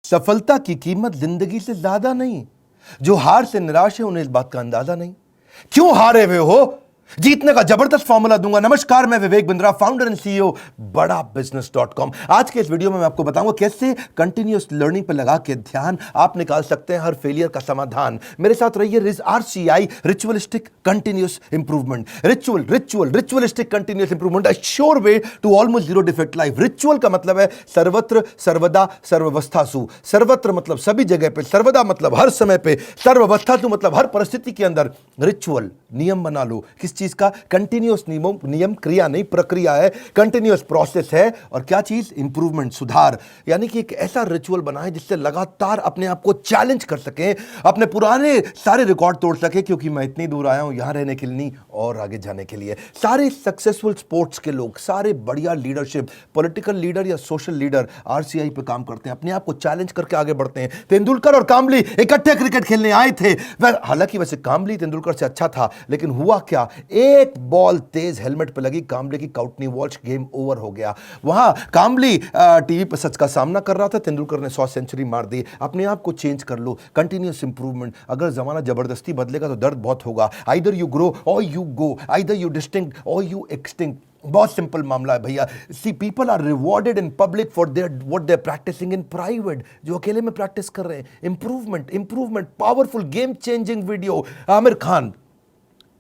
सफलता की कीमत जिंदगी से ज्यादा नहीं। जो हार से निराश है उन्हें इस बात का अंदाजा नहीं। क्यों हारे हुए हो, जीतने का जबरदस्त फॉर्मूला दूंगा। नमस्कार, मैं Vivek Bindra, founder and CEO बड़ा बिजनेस.com। आज के इस वीडियो में मैं आपको बताऊंगा कैसे कंटिन्यूअस लर्निंग पर लगा के ध्यान आप निकाल सकते हैं हर फेलियर का समाधान। मेरे साथ रहिए। RCI, ritualistic continuous improvement. Ritualistic continuous improvement, a sure way to almost zero defect life. Ritual का मतलब है सर्वत्र, सर्वदा, सर्वावस्थासु। सर्वत्र मतलब सभी जगह पे, सर्वदा मतलब हर समय पे, सर्वावस्थासु मतलब हर परिस्थिति के अंदर। रिचुअल नियम बना लो। किस चीज का? कंटिन्यूअस नियम क्रिया नहीं, प्रक्रिया है, कंटिन्यूअस प्रोसेस है। और क्या चीज? इंप्रूवमेंट, सुधार। यानी कि एक ऐसा रिचुअल बनाए जिससे लगातार अपने आप को चैलेंज कर सके, अपने पुराने सारे रिकॉर्ड तोड़ सके। क्योंकि मैं इतनी दूर आया हूं यहां रहने के लिए नहीं, और आगे जाने के लिए। सारे सक्सेसफुल स्पोर्ट्स के लोग, सारे बढ़िया लीडरशिप, पॉलिटिकल लीडर या सोशल लीडर RCI पे काम करते हैं, अपने आप को चैलेंज करके आगे बढ़ते हैं। तेंदुलकर और कामली इकट्ठे क्रिकेट खेलने आए थे। हालांकि वैसे कामली तेंदुलकर से अच्छा था, लेकिन हुआ क्या? एक बॉल तेज हेलमेट पे लगी, कामले की काउट नहीं वॉच, गेम ओवर हो गया। वहां कामली टीवी पर सच का सामना कर रहा था, तेंदुलकर ने 100 सेंचुरी मार दी। अपने आप को चेंज कर लो, कंटिन्यूअस इंप्रूवमेंट। अगर जमाना जबरदस्ती बदलेगा तो दर्द बहुत होगा। Either you grow or you go, either you distinct or you extinct. बहुत सिंपल मामला है भैया। See people are rewarded in public for their what they are practicing in private. जो अकेले में प्रैक्टिस कर रहे हैं, improvement, powerful game changing video. Aamir Khan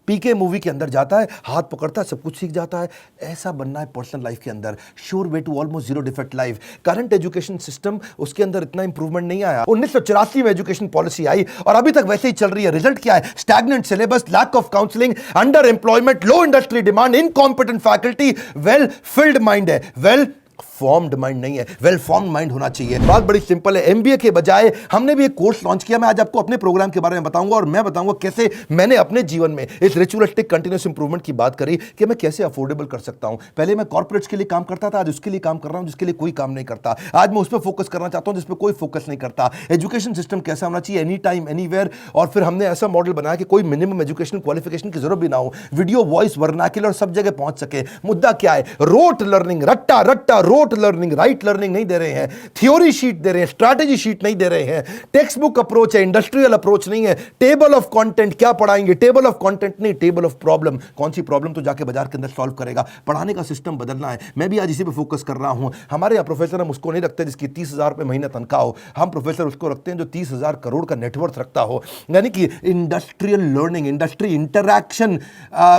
PK movie के अंदर जाता है, हाथ पकड़ता है, सब कुछ सीख जाता है। ऐसा बनना है पर्सनल लाइफ के अंदर। Sure way to almost zero defect life. Current education system, उसके अंदर इतना इंप्रूवमेंट नहीं आया। 1984 में एजुकेशन पॉलिसी आई और अभी तक वैसे ही चल रही है। रिजल्ट क्या है? Stagnant syllabus, lack of counselling, under employment, low industry demand, incompetent faculty. Well filled mind है, वेल फॉर्म्ड माइंड नहीं है, वेल फॉर्म्ड माइंड होना चाहिए। बात बड़ी सिंपल है। MBA के बजाय हमने भी एक कोर्स लॉन्च किया। मैं आज आपको अपने प्रोग्राम के बारे में बताऊंगा और मैं बताऊंगा कैसे मैंने अपने जीवन में इस रिचुअलिस्टिक कंटिन्यूअस इंप्रूवमेंट की बात करी कि मैं कैसे अफोर्डेबल कर सकता हूं। पहले मैं कॉर्पोरेट्स के लिए काम करता था, आज उसके लिए काम कर रहा हूं जिसके लिए कोई काम नहीं करता। आज मैं उस पर फोकस करना चाहता हूं जिस पर कोई फोकस नहीं करता। एजुकेशन सिस्टम कैसा होना चाहिए? Any time anywhere. और फिर हमने ऐसा मॉडल बनाया कि कोई मिनिमम एजुकेशन क्वालिफिकेशन की जरूरत भी ना हो। वीडियो, वॉइस, वर्नाक्युलर सब जगह पहुंच सके। मुद्दा क्या है? रोट लर्निंग, रट्टा रोट लर्निंग, राइट लर्निंग नहीं दे रहे हैं। थ्योरी शीट दे रहे हैं, स्ट्रैटेजी शीट नहीं दे रहे हैं। टेक्स्ट बुक अप्रोच है, इंडस्ट्रियल अप्रोच नहीं है। टेबल ऑफ कंटेंट क्या पढ़ाएंगे? टेबल ऑफ कंटेंट नहीं, टेबल ऑफ प्रॉब्लम। कौन सी प्रॉब्लम तो जाके बाजार के अंदर सॉल्व करेगा। पढ़ाने का सिस्टम बदलना है। मैं भी आज इसी पे फोकस कर रहा हूं। हमारे यहाँ प्रोफेसर हम उसको नहीं रखते जिसकी 30,000 रुपए महीना तनख्वाह हो। हम प्रोफेसर उसको रखते हैं जो 30,000 करोड़ का नेटवर्थ रखता हो। यानी कि industrial learning, industry interaction.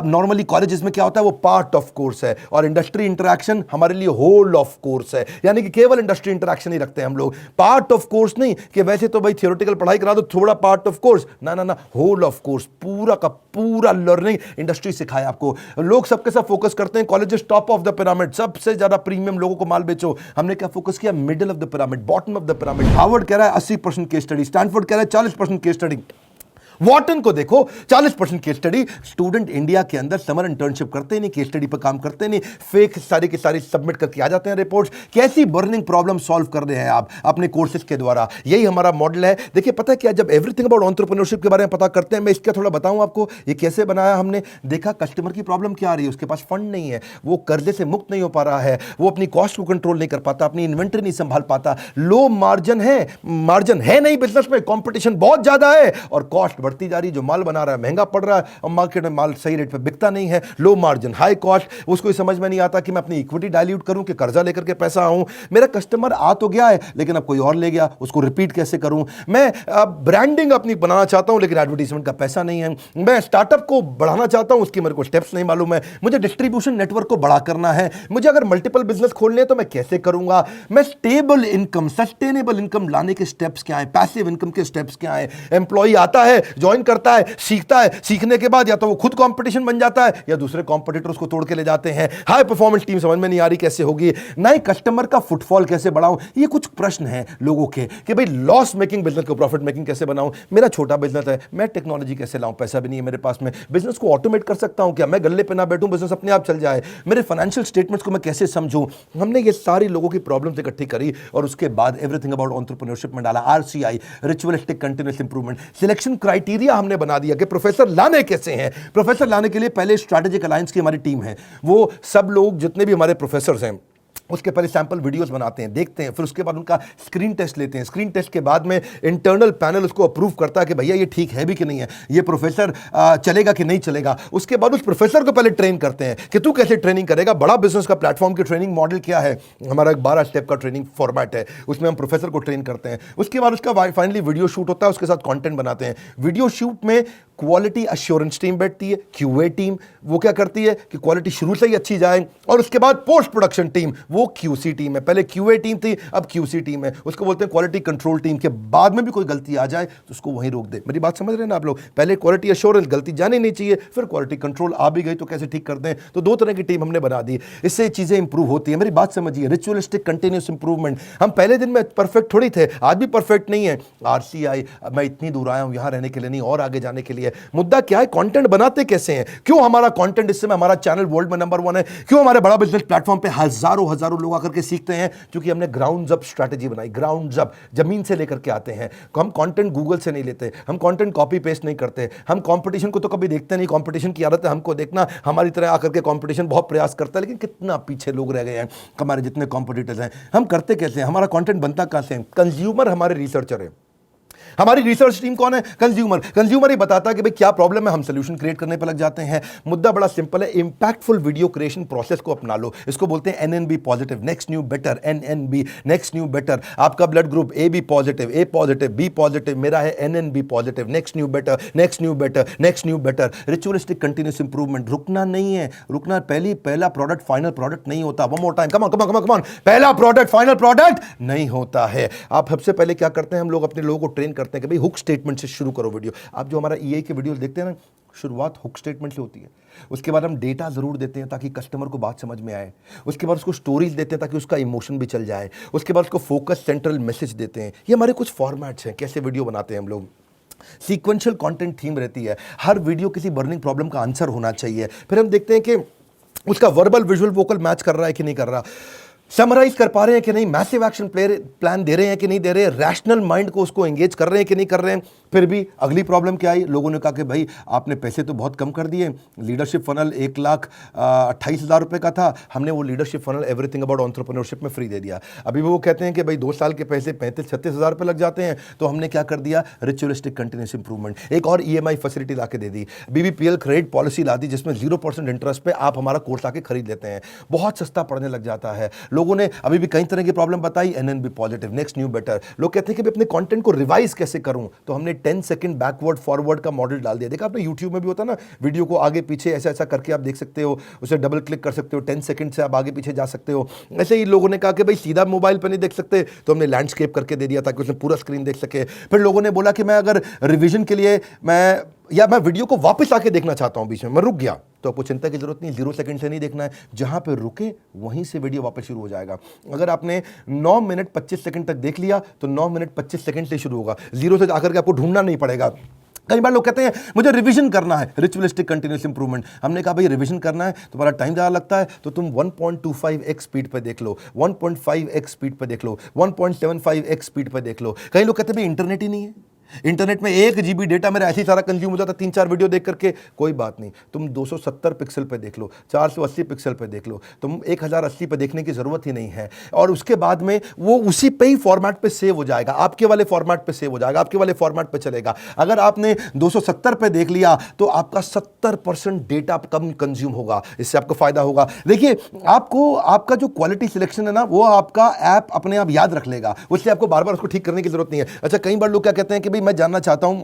Normally colleges में क्या होता है? वो पार्ट ऑफ कोर्स है, और इंडस्ट्री इंटरैक्शन हमारे लिए होल ऑफ कोर्स है। यानी कि केवल इंडस्ट्री इंटरैक्शन ही रखते हैं हम लोग, पार्ट ऑफ कोर्स नहीं कि वैसे तो भाई थियोरेटिकल पढ़ाई करा दो, थोड़ा पार्ट ऑफ कोर्स। ना, होल ऑफ कोर्स, पूरा का पूरा लर्निंग इंडस्ट्री सिखाए आपको। लोग सबके सब फोकस करते हैं colleges top of the pyramid, सबसे ज्यादा प्रीमियम लोगों को माल बेचो। हमने क्या फोकस किया? Middle of the pyramid, bottom of the pyramid. Harvard कह रहा है 80% केस स्टडी, स्टैनफोर्ड कह रहा है 40% केस स्टडी। वॉटन को देखो 40% केस स्टडी। स्टूडेंट इंडिया के अंदर समर इंटर्नशिप करते नहीं, केस स्टडी पर काम करते नहीं, फेक सारी की सारी सबमिट करके आ जाते हैं रिपोर्ट्स। कैसी बर्निंग प्रॉब्लम सॉल्व कर रहे हैं आप अपने कोर्सेज के द्वारा? यही हमारा मॉडल है। देखिए पता है क्या, जब एवरीथिंग अबाउट एंटरप्रेन्योरशिप के बारे में पता करते हैं, मैं इसका थोड़ा बताऊं आपको ये कैसे बनाया हमने। देखा कस्टमर की प्रॉब्लम क्या आ रही है, उसके पास फंड नहीं है, वो कर्जे से मुक्त नहीं हो पा रहा है, वो अपनी कॉस्ट को कंट्रोल नहीं कर पाता, अपनी इन्वेंटरी नहीं संभाल पाता, लो मार्जिन है नहीं बिजनेस में, कॉम्पिटिशन बहुत ज्यादा है और कॉस्ट बढ़ती जा रही है। जो माल बना रहा है महंगा पड़ रहा है और मार्केट में माल सही रेट पे बिकता नहीं है। Low margin, high cost. उसको समझ में नहीं आता कि मैं अपनी इक्विटी डाइल्यूट करूं कि कर्जा लेकर के पैसा आऊं। मेरा कस्टमर आ तो गया है लेकिन अब कोई और ले गया, उसको रिपीट कैसे करूं। मैं ब्रांडिंग अपनी बनाना चाहता हूं लेकिन एडवर्टाइजमेंट का पैसा नहीं है। मैं स्टार्टअप को बढ़ाना चाहता हूं, उसकी मेरे को स्टेप्स नहीं मालूम है। मुझे डिस्ट्रीब्यूशन नेटवर्क को बड़ा करना है। मुझे अगर मल्टीपल बिजनेस खोलने हैं तो मैं कैसे करूंगा। मैं स्टेबल इनकम, सस्टेनेबल इनकम लाने के स्टेप्स क्या है, पैसिव इनकम के स्टेप्स क्या है। एम्प्लॉई आता है, ज्वाइन करता है, सीखता है, सीखने के बाद या तो वो खुद कंपटीशन बन जाता है या दूसरे कंपटीटर उसको तोड़ के ले जाते हैं। हाई परफॉर्मेंस टीम समझ में नहीं आ रही कैसे होगी। नए कस्टमर का फुटफॉल कैसे बढ़ाऊं। ये कुछ प्रश्न हैं लोगों के कि भाई लॉस मेकिंग बिजनेस को प्रॉफिट मेकिंग कैसे बनाऊं। मेरा छोटा बिजनेस है, मैं टेक्नोलॉजी कैसे लाऊं, पैसा भी नहीं है मेरे पास में। बिजनेस को ऑटोमेट कर सकता हूं क्या? मैं गल्ले पे ना बैठूं, बिजनेस अपने आप चल जाए। मेरे फाइनेंशियल स्टेटमेंट्स को मैं कैसे समझूं। हमने ये सारी लोगों की प्रॉब्लम्स इकट्ठी करी और उसके बाद एवरीथिंग अबाउट एंटरप्रेन्योरशिप में डाला। RCI, ritualistic continuous improvement. Selection criteria हमने बना दिया कि प्रोफेसर लाने कैसे हैं। प्रोफेसर लाने के लिए पहले स्ट्रैटेजिक अलायंस की हमारी टीम है। वो सब लोग जितने भी हमारे प्रोफेसर हैं उसके पहले सैंपल वीडियोस बनाते हैं, देखते हैं, फिर उसके बाद उनका स्क्रीन टेस्ट लेते हैं। स्क्रीन टेस्ट के बाद में इंटरनल पैनल उसको अप्रूव करता है कि भैया ये ठीक है भी कि नहीं है, ये प्रोफेसर चलेगा कि नहीं चलेगा। उसके बाद उस प्रोफेसर को पहले ट्रेन करते हैं कि तू कैसे ट्रेनिंग करेगा। बड़ा बिजनेस का प्लेटफॉर्म की ट्रेनिंग मॉडल क्या है, हमारा एक 12 स्टेप का ट्रेनिंग फॉर्मेट है, उसमें हम प्रोफेसर को ट्रेन करते हैं। उसके बाद उसका फाइनली वीडियो शूट होता है, उसके साथ कंटेंट बनाते हैं। वीडियो शूट में क्वालिटी अश्योरेंस टीम बैठती है, क्यूए टीम, वो क्या करती है कि क्वालिटी शुरू से ही अच्छी जाए, और उसके बाद पोस्ट प्रोडक्शन टीम, वो क्यूसी टीम है। पहले क्यूए टीम थी, अब क्यूसी टीम है, उसको बोलते हैं क्वालिटी कंट्रोल टीम। के बाद में भी कोई गलती आ जाए तो उसको वहीं रोक दे। मेरी बात समझ रहे हैं ना आप लोग? पहले क्वालिटी अश्योरेंस, गलती जानी नहीं चाहिए, फिर क्वालिटी कंट्रोल, आ भी गई तो कैसे ठीक कर दें। तो 2 तरह की टीम हमने बना दी, इससे चीजें इंप्रूव होती है। मेरी बात समझिए, रिचुअलिस्टिक कंटिन्यूस इंप्रूवमेंट। हम पहले दिन में परफेक्ट थोड़ी थे, आज भी परफेक्ट नहीं है। आरसीआई, मैं इतनी दूर आया हूं यहां रहने के लिए नहीं, और आगे जाने के लिए। मुद्दा क्या है, कंटेंट बनाते कैसे हैं? क्यों हमारा कंटेंट इस समय हमारा चैनल वर्ल्ड में नंबर 1 है? क्यों हमारे बड़ा बिजनेस प्लेटफॉर्म पे हजारों लोग आकर के सीखते हैं? क्योंकि हमने ग्राउंड अप स्ट्रैटेजी बनाई, ग्राउंड अप, जमीन से लेकर के आते हैं। हम कंटेंट गूगल से नहीं लेते, हम कंटेंट कॉपी पेस्ट नहीं करते, हम कंपटीशन को तो कभी देखते नहीं। कंपटीशन की आदत है हमको देखना, हमारी तरह आकर के कंपटीशन बहुत प्रयास करता है, लेकिन कितना पीछे लोग रह गए हैं हमारे जितने कॉम्पिटिटर्स हैं। हम करते कैसे हैं? हमारा कंटेंट बनता कहां से है? कंज्यूमर हमारे रिसर्चर है। हमारी रिसर्च टीम कौन है? कंज्यूमर। कंज्यूमर ही बताता है कि भाई क्या प्रॉब्लम है, हम सोल्यूशन क्रिएट करने पर लग जाते हैं। मुद्दा बड़ा सिंपल है, इंपैक्टफुल वीडियो क्रिएशन प्रोसेस को अपना लो। इसको बोलते हैं NNB positive, next new better, NNB, next new better. आपका blood group A B positive, A positive, B positive, मेरा है NNB positive, next new better, next new better, next new better. Ritualistic continuous improvement, रुकना नहीं है, रुकना। पहला product final product नहीं होता। One more time, come on, पहला प्रोडक्ट फाइनल प्रोडक्ट नहीं होता है। आप सबसे पहले क्या करते हैं, हम लोग अपने लोगों को ट्रेन करते हैं कि भाई हुक स्टेटमेंट से शुरू करो वीडियो। आप जो हमारा ईआई के वीडियो देखते हैं ना, शुरुआत हुक स्टेटमेंट से होती है। उसके बाद हम डेटा जरूर देते हैं ताकि कस्टमर को बात समझ में आए। उसके बाद उसको स्टोरीज देते हैं ताकि उसका इमोशन भी चल जाए। उसके बाद उसको फोकस सेंट्रल मैसेज देते हैं। ये हमारे कुछ फॉर्मेट्स हैं, कैसे वीडियो बनाते हैं हम लोग। सीक्वेंशियल कंटेंट थीम रहती है, हर वीडियो किसी बर्निंग प्रॉब्लम का आंसर होना चाहिए। फिर हम देखते हैं कि उसका वर्बल विजुअल वोकल मैच कर रहा है कि नहीं कर रहा, समराइज कर पा रहे हैं कि नहीं, मैसिव एक्शन प्लान दे रहे हैं कि नहीं दे रहे, रैशनल माइंड को उसको एंगेज कर रहे हैं कि नहीं कर रहे हैं। फिर भी अगली प्रॉब्लम क्या आई, लोगों ने कहा कि भाई आपने पैसे तो बहुत कम कर दिए, लीडरशिप फनल 1,28,000 रुपए का था, हमने वो leadership funnel everything about entrepreneurship में फ्री दे दिया। अभी वो कहते हैं कि भाई 2 साल के पैसे 35-36 हज़ार रुपये लग जाते हैं। तो हमने क्या कर दिया, रिचुअलिस्टिक कंटिन्यूस इंप्रूवमेंट, एक और ईएमआई फैसिलिटी ला के दे दी, बीबीपीएल क्रेडिट पॉलिसी ला दी, जिसमें 0% इंटरेस्ट पे आप हमारा कोर्स आके खरीद लेते हैं। बहुत सस्ता पड़ने लग जाता है। लोगों ने अभी भी कई तरह की प्रॉब्लम बताई, NNB positive, next new better. लोग कहते हैं कि अपने कंटेंट को रिवाइज कैसे करूं, तो हमने 10 सेकंड बैकवर्ड फॉरवर्ड का मॉडल डाल दिया। देखा आपने यूट्यूब में भी होता ना, वीडियो को आगे पीछे ऐसा ऐसा करके आप देख सकते हो, उसे डबल क्लिक कर सकते हो, 10 सेकंड से आप आगे पीछे जा सकते हो। ऐसे ही लोगों ने कहा कि भाई सीधा मोबाइल पर नहीं देख सकते, तो हमने लैंडस्केप करके दे दिया ताकि उसमें पूरा स्क्रीन देख सके। फिर लोगों ने बोला कि मैं अगर रिविजन के लिए मैं वीडियो को वापस आके देखना चाहता हूं, बीच में मैं रुक गया, तो आपको चिंता की जरूरत नहीं, 0 सेकंड से नहीं देखना है, जहां पे रुके वहीं से वीडियो वापस शुरू हो जाएगा। अगर आपने 9 मिनट 25 सेकंड तक देख लिया तो 9 मिनट 25 सेकंड से शुरू होगा, 0 से आकर के आपको ढूंढना नहीं पड़ेगा। कई बार लोग कहते हैं मुझे रिवीजन करना है, रिचुअलिस्टिक कंटिन्यूस इंप्रूवमेंट। हमने कहा भाई रिवीजन करना है, तुम्हारा टाइम ज़्यादा लगता है, तो तुम 1.25x स्पीड पे देख लो, 1.5x स्पीड पे देख लो, 1.75x स्पीड पे देख लो। कई लोग कहते हैं भाई इंटरनेट ही नहीं है, इंटरनेट में 1 GB डेटा मेरा ऐसे ही सारा कंज्यूम हो जाता, 3-4 वीडियो देख करके। कोई बात नहीं, तुम 270 पिक्सल पे देख लो, 480 पिक्सल पे देख लो, तुम 1080 पे देखने की जरूरत ही नहीं है। और उसके बाद में वो उसी पे ही फॉर्मेट पे सेव हो जाएगा, आपके वाले फॉर्मेट पे सेव हो जाएगा, आपके वाले फॉर्मेट पे चलेगा। अगर आपने 270 पे देख लिया तो आपका 70% डेटा कम कंज्यूम होगा, इससे आपको फायदा होगा। देखिए, आपको आपका जो क्वालिटी सिलेक्शन है ना, वो आपका ऐप अपने आप याद रख लेगा, उससे आपको बार बार उसको ठीक करने की जरूरत नहीं है। अच्छा, कई बार लोग क्या कहते हैं कि भाई मैं जानना चाहता हूं,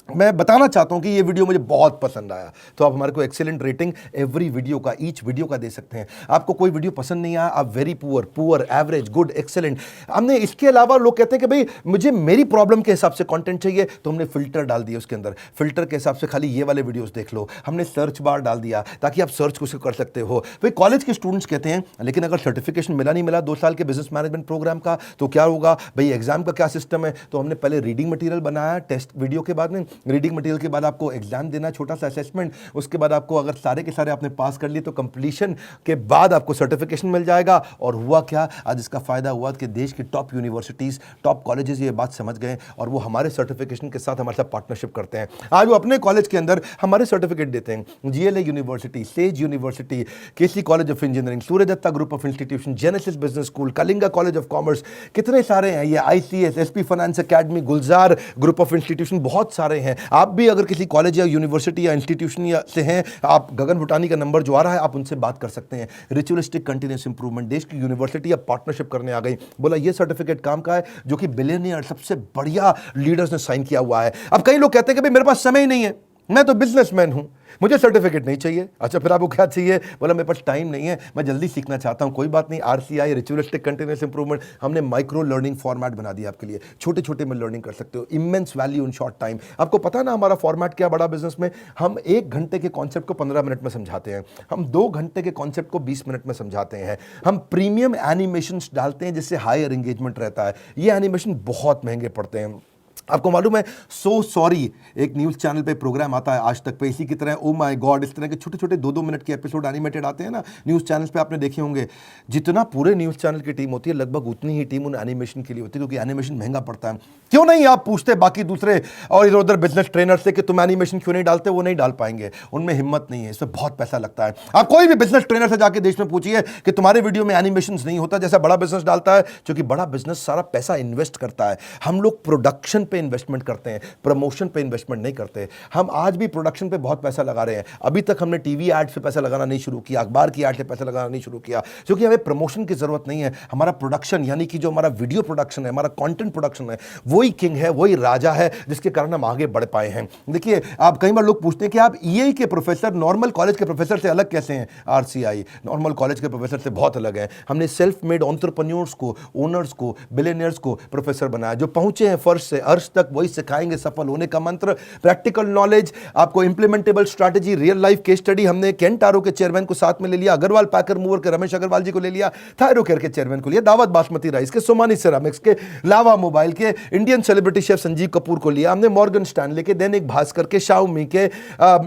मैं बताना चाहता हूं कि ये वीडियो मुझे बहुत पसंद आया, तो आप हमारे को एक्सीलेंट रेटिंग एवरी वीडियो का, ईच वीडियो का दे सकते हैं। आपको कोई वीडियो पसंद नहीं आया, आप very poor, average, good, excellent. हमने इसके अलावा लोग कहते हैं कि भाई मुझे मेरी प्रॉब्लम के हिसाब से कंटेंट चाहिए, तो हमने फिल्टर डाल दिया उसके अंदर, फिल्टर के हिसाब से खाली ये वाले वीडियोस देख लो। हमने सर्च बार डाल दिया ताकि आप सर्च कुछ कर सकते हो। भाई कॉलेज के स्टूडेंट्स कहते हैं लेकिन अगर सर्टिफिकेशन मिला नहीं मिला 2 साल के बिजनेस मैनेजमेंट प्रोग्राम का, तो क्या होगा भाई, एग्जाम का क्या सिस्टम है। तो हमने पहले रीडिंग मटेरियल बनाया टेस्ट वीडियो के बाद में, रीडिंग मटेरियल के बाद आपको एग्जाम देना, छोटा सा असेसमेंट, उसके बाद आपको अगर सारे के सारे आपने पास कर लिए तो कंप्लीशन के बाद आपको सर्टिफिकेशन मिल जाएगा। और हुआ क्या, आज इसका फायदा हुआ कि देश की टॉप यूनिवर्सिटीज, टॉप कॉलेजेस ये बात समझ गए और वो हमारे सर्टिफिकेशन के साथ हमारे साथ पार्टनरशिप करते हैं। आज वो अपने कॉलेज के अंदर हमारे सर्टिफिकेट देते हैं। GLA university, Sage university, KC college of engineering, Surya Datta group of institution, Genesis business school, Kalinga college of commerce, कितने सारे हैं ये, ICS, SP finance academy, Gulzar group of institution, बहुत सारे हैं। आप भी अगर किसी कॉलेज या यूनिवर्सिटी या इंस्टीट्यूशन से हैं, आप गगन भुटानी का नंबर जो आ रहा है आप उनसे बात कर सकते हैं। रिचुअलिस्टिक कंटिन्यूस इंप्रूवमेंट, देश की यूनिवर्सिटी अब पार्टनरशिप करने आ गई। बोला ये सर्टिफिकेट काम का है जो कि बिलियनियर सबसे बढ़िया लीडर्स ने साइन किया हुआ है। अब कई लोग कहते हैं कि भाई मेरे पास समय ही नहीं है, मैं तो बिजनेसमैन हूं, मुझे सर्टिफिकेट नहीं चाहिए। अच्छा फिर आपको क्या चाहिए? बोला मेरे पास टाइम नहीं है, मैं जल्दी सीखना चाहता हूं। कोई बात नहीं, आरसीआई, रिचुअलिस्टिक कंटिन्यूअस इंप्रूवमेंट, हमने माइक्रो लर्निंग फॉर्मेट बना दिया आपके लिए। छोटे छोटे में लर्निंग कर सकते हो, immense value in short time. आपको पता ना हमारा फॉर्मेट क्या बड़ा बिजनेस में, हम 1 घंटे के कॉन्सेप्ट को 15 मिनट में समझाते हैं, हम 2 घंटे के कॉन्सेप्ट को 20 मिनट में समझाते हैं, हम प्रीमियम एनिमेशन डालते हैं जिससे हायर एंगेजमेंट रहता है। ये एनिमेशन बहुत महंगे पड़ते हैं। आपको मालूम है, सो सॉरी एक न्यूज़ चैनल पे प्रोग्राम आता है आज तक पे, इसी की तरह ओ माय गॉड, इस तरह के छोटे छोटे 2-2 मिनट के एपिसोड एनिमेटेड आते हैं ना न्यूज़ चैनल्स पे, आपने देखे होंगे। जितना पूरे न्यूज़ चैनल की टीम होती है लगभग उतनी ही टीम उन एनिमेशन के लिए होती है, क्योंकि एनिमेशन महंगा पड़ता है। क्यों नहीं आप पूछते बाकी दूसरे और इधर उधर बिजनेस ट्रेनर से कि तुम एनिमेशन क्यों नहीं डालते? वो नहीं डाल पाएंगे, उनमें हिम्मत नहीं है, इसमें बहुत पैसा लगता है। आप कोई भी बिजनेस ट्रेनर से जाके देश में पूछिए कि तुम्हारे वीडियो में एनिमेशन नहीं होता जैसा बड़ा बिजनेस डालता है, क्योंकि बड़ा बिजनेस सारा पैसा इन्वेस्ट करता है। हम लोग प्रोडक्शन पे इन्वेस्टमेंट करते हैं, प्रमोशन पे इन्वेस्टमेंट नहीं करते। हम आज भी प्रोडक्शन पे बहुत पैसा लगा रहे हैं। अभी तक हमने टीवी एड से पैसा लगाना नहीं शुरू किया, अखबार की एड से पैसा लगाना नहीं शुरू किया, क्योंकि हमें प्रमोशन की जरूरत नहीं है। हमारा प्रोडक्शन यानी कि जो हमारा वीडियो प्रोडक्शन है, हमारा कंटेंट प्रोडक्शन है, वही किंग है, वही राजा है, जिसके कारण हम आगे बढ़ पाए हैं। देखिए, आप कई बार लोग पूछते हैं कि आप ईए के प्रोफेसर नॉर्मल कॉलेज के प्रोफेसर से अलग कैसे हैं? आरसीआई नॉर्मल कॉलेज के प्रोफेसर से बहुत अलग है। हमने सेल्फ मेड एंटरप्रेन्योर्स को, ओनर्स को, बिलियनियर्स को प्रोफेसर बनाया, जो पहुंचे हैं फर्श से अर्श तक, वही सिखाएंगे सफल होने का मंत्र, प्रैक्टिकल नॉलेज, आपको implementable strategy, real life case study. हमने केंटारो के चेयरमैन को साथ में ले लिया, अग्रवाल पैकर मूवर के रमेश अग्रवाल जी को ले लिया, थायरोकेयर के चेयरमैन को लिया, दावत बासमती राइस के, सोमानी सिरामिक्स के, लावा मोबाइल के Indian celebrity chef Sanjeev Kapoor को लिया हमने, मॉर्गन स्टैनले के, दैनिक भास्कर के, शाओमी के,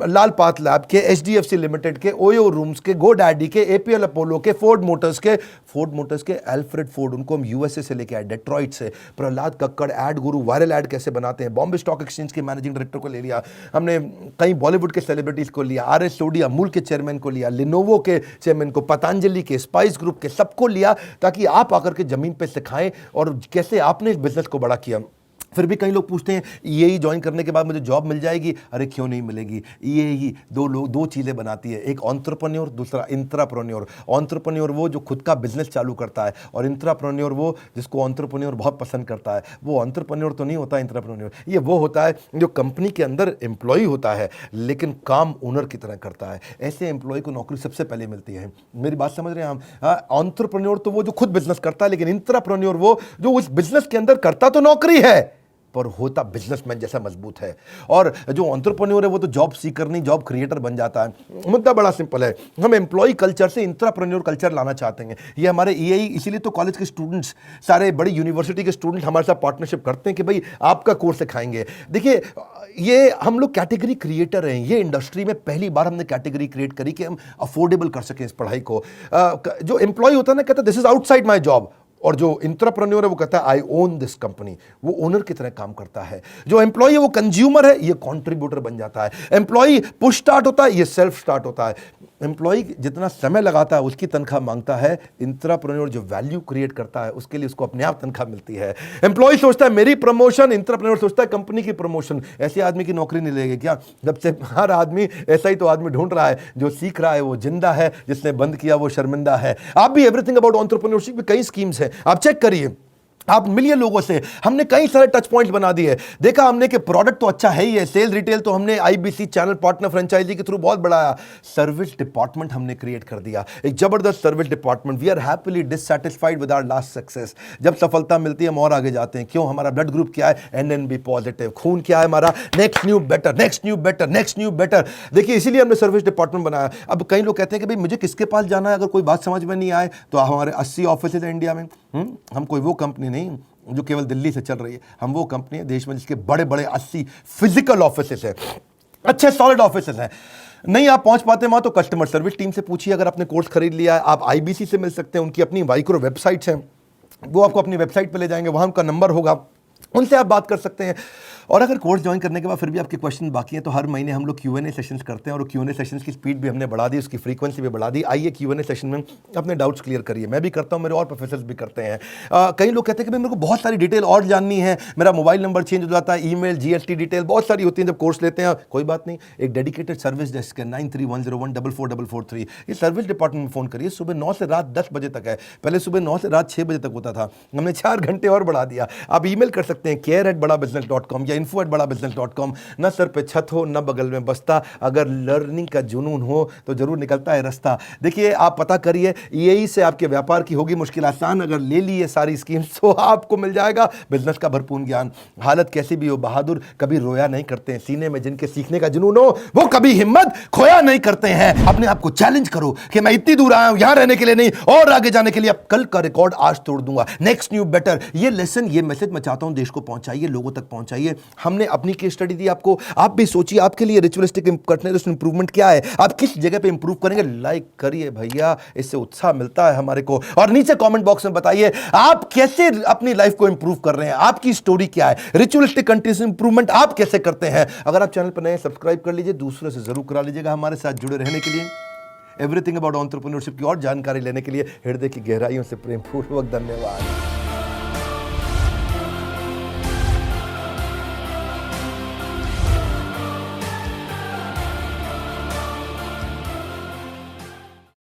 लाल पात लैब के, एचडीएफसी लिमिटेड के, ओयो रूम्स के, गोडैडी के, एपीएल अपोलो के, फोर्ड मोटर्स के एल्फ्रेड फोर्ड, उनको हम यूएसए से लेके आए, डेट्रॉइट से। प्रहलाद कक्कड़, एड गुरु, वायरल एड कैसे बनाते हैं, बॉम्बे स्टॉक एक्सचेंज के मैनेजिंग डायरेक्टर को ले लिया हमने, कई बॉलीवुड के सेलिब्रिटीज को लिया, आरएस सोडी अमूल के चेयरमैन को लिया, लिनोवो के चेयरमैन को, पतंजलि के, स्पाइस ग्रुप के, सबको लिया ताकि आप आकर के जमीन पे सिखाएं और कैसे आपने इस बिजनेस को बड़ा किया। फिर भी कई लोग पूछते हैं ईएई ज्वाइन करने के बाद मुझे जॉब मिल जाएगी? अरे क्यों नहीं मिलेगी। ईएई दो चीज़ें बनाती है, एक एंटरप्रेन्योर, दूसरा इंट्राप्रेन्योर। एंटरप्रेन्योर वो जो खुद का बिजनेस चालू करता है, और इंट्राप्रेन्योर वो जिसको एंटरप्रेन्योर बहुत पसंद करता है। वो एंटरप्रेन्योर तो नहीं होता इंट्राप्रेन्योर, ये वो होता है जो कंपनी के अंदर एम्प्लॉय होता है लेकिन काम ओनर की तरह करता है। ऐसे एम्प्लॉय को नौकरी सबसे पहले मिलती है। मेरी बात समझ रहे हैं हम? एंटरप्रेन्योर तो वो जो खुद बिजनेस करता है, लेकिन इंट्राप्रेन्योर वो जो उस बिजनेस के अंदर करता तो नौकरी है पर होता बिजनेसमैन जैसा मजबूत है। और जो एंटरप्रेन्योर है वो तो जॉब सीकर नहीं, जॉब क्रिएटर बन जाता है। मुद्दा बड़ा सिंपल है, हम एम्प्लॉय कल्चर से इंट्राप्रेन्योर कल्चर लाना चाहते हैं। ये हमारे ईएई, इसीलिए तो कॉलेज के स्टूडेंट्स, सारे बड़ी यूनिवर्सिटी के स्टूडेंट हमारे साथ पार्टनरशिप करते हैं कि भाई आपका कोर्स सिखाएंगे। देखिए, ये हम लोग कैटेगरी क्रिएटर हैं। ये इंडस्ट्री में पहली बार हमने कैटेगरी क्रिएट करी कि हम अफोर्डेबल कर सकें इस पढ़ाई को। जो एम्प्लॉय होता है ना, कहता है this is outside my job, और जो इंट्राप्रेन्योर है वो कहता है आई ओन दिस कंपनी, वो ओनर की तरह काम करता है। जो एम्प्लॉय है वो कंज्यूमर है, ये कंट्रीब्यूटर बन जाता है। एम्प्लॉय पुश स्टार्ट होता है, ये सेल्फ स्टार्ट होता है। एम्प्लॉय जितना समय लगाता है उसकी तनख्वाह मांगता है, इंट्राप्रेन्योर जो वैल्यू क्रिएट करता है उसके लिए उसको अपने आप तनख्वाह मिलती है। एम्प्लॉय सोचता है मेरी प्रमोशन, इंट्राप्रेन्योर सोचता है कंपनी की प्रमोशन। ऐसे आदमी की नौकरी नहीं लगेगी क्या? जब से हर आदमी ऐसा ही तो आदमी ढूंढ रहा है, जो सीख रहा है वो जिंदा है, जिसने बंद किया वो शर्मिंदा है। आप भी एवरीथिंग अबाउट एंटरप्रेन्योरशिप में कई स्कीम्स हैं, आप चेक करिए। आप मिलिए लोगों से, हमने कई सारे टच पॉइंट्स बना दिए। देखा हमने कि प्रोडक्ट तो अच्छा है ही है, सेल रिटेल तो हमने आईबीसी चैनल पार्टनर फ्रेंचाइजी के थ्रू बहुत बढ़ाया। सर्विस डिपार्टमेंट हमने क्रिएट कर दिया, एक जबरदस्त service department. We are happily dissatisfied with our last success. जब सफलता मिलती है हम और आगे जाते हैं। क्यों? हमारा ब्लड ग्रुप क्या है? NNB positive. खून क्या है हमारा? Next new better, next new better, next new better. देखिए, इसीलिए हमने सर्विस डिपार्टमेंट बनाया। अब कई लोग कहते हैं कि भाई मुझे किसके पास जाना है अगर कोई बात समझ में नहीं आए, तो हमारे 80 ऑफिस है इंडिया में। हम कोई वो कंपनी नहीं, जो केवल दिल्ली से चल रही है। हम वो कंपनी है देश में जिसके बड़े बड़े 80 फिजिकल ऑफिसेस हैं, अच्छे सॉलिड ऑफिसेस हैं। नहीं आप पहुंच पाते वहां तो कस्टमर सर्विस टीम से पूछिए। अगर आपने कोर्स खरीद लिया है, आप आईबीसी से मिल सकते हैं, उनकी अपनी माइक्रो वेबसाइट्स हैं, वो आपको अपनी वेबसाइट पे ले जाएंगे, वहां उनका नंबर होगा, उनसे आप बात कर सकते हैं। और अगर कोर्स ज्वाइन करने के बाद फिर भी आपके क्वेश्चन बाकी हैं तो हर महीने हम लोग Q&A सेशंस करते हैं, और Q&A सेशंस की स्पीड भी हमने बढ़ा दी, उसकी फ्रीक्वेंसी भी बढ़ा दी। आइए Q&A सेशन में अपने डाउट्स क्लियर करिए। मैं भी करता हूं, मेरे और प्रोफेसर्स भी करते हैं। कई लोग कहते हैं कि भाई मेरे को बहुत सारी डिटेल और जाननी है, मेरा मोबाइल नंबर चेंज हो जाता है, ईमेल, GST डिटेल बहुत सारी होती है जब कोर्स लेते हैं। कोई बात नहीं, एक डेडिकेटेड सर्विस डेस्क है 9310144443। ये सर्विस डिपार्टमेंट में फ़ोन करिए। सुबह 9 से रात 10 बजे तक है, पहले सुबह 9 से रात 6 बजे तक होता था, हमने 4 घंटे और बढ़ा दिया। आप ईमेल कर सकते हैं care@badabusiness.com या info@badabusiness.com। न सर पे छत हो न बगल में बस्ता, अगर लर्निंग का जुनून हो तो जरूर निकलता है रास्ता। देखिए आप पता करिए, यही से आपके व्यापार की होगी मुश्किल आसान। अगर ले लिए सारी स्कीम्स तो आपको मिल जाएगा बिजनेस का भरपूर ज्ञान। हालत कैसी भी हो, बहादुर कभी रोया नहीं करते हैं। सीने में जिनके सीखने का जुनून हो वो कभी हिम्मत खोया नहीं करते हैं। अपने आप को चैलेंज करो कि मैं इतनी दूर आया हूं यहां रहने के लिए नहीं, और आगे जाने के लिए। अब कल का रिकॉर्ड आज तोड़ दूंगा, नेक्स्ट न्यू बेटर। ये लेसन, ये मैसेज मैं चाहता हूं देश को पहुंचाइए, लोगों तक पहुंचाइए। हमने अपनी केस स्टडी दी आपको, आप भी सोचिए आपके लिए रिचुअलिस्टिक कंटिन्यूअस इंप्रूवमेंट क्या है, आप किस जगह पे इंप्रूव करेंगे। लाइक करिए भैया, इससे उत्साह मिलता है हमारे को। और नीचे कमेंट बॉक्स में बताइए आप कैसे अपनी लाइफ को इंप्रूव कर रहे हैं, आपकी स्टोरी क्या है, रिचुअलिस्टिक कंटिन्यूअस इंप्रूवमेंट आप कैसे करते हैं। अगर आप चैनल पर नए, सब्सक्राइब कर लीजिए, दूसरों से जरूर करा लीजिएगा। हमारे साथ जुड़े रहने के लिए, एवरीथिंग अबाउट एंटरप्रेन्योरशिप की और जानकारी लेने के लिए हृदय की गहराइयों से प्रेमपूर्वक धन्यवाद।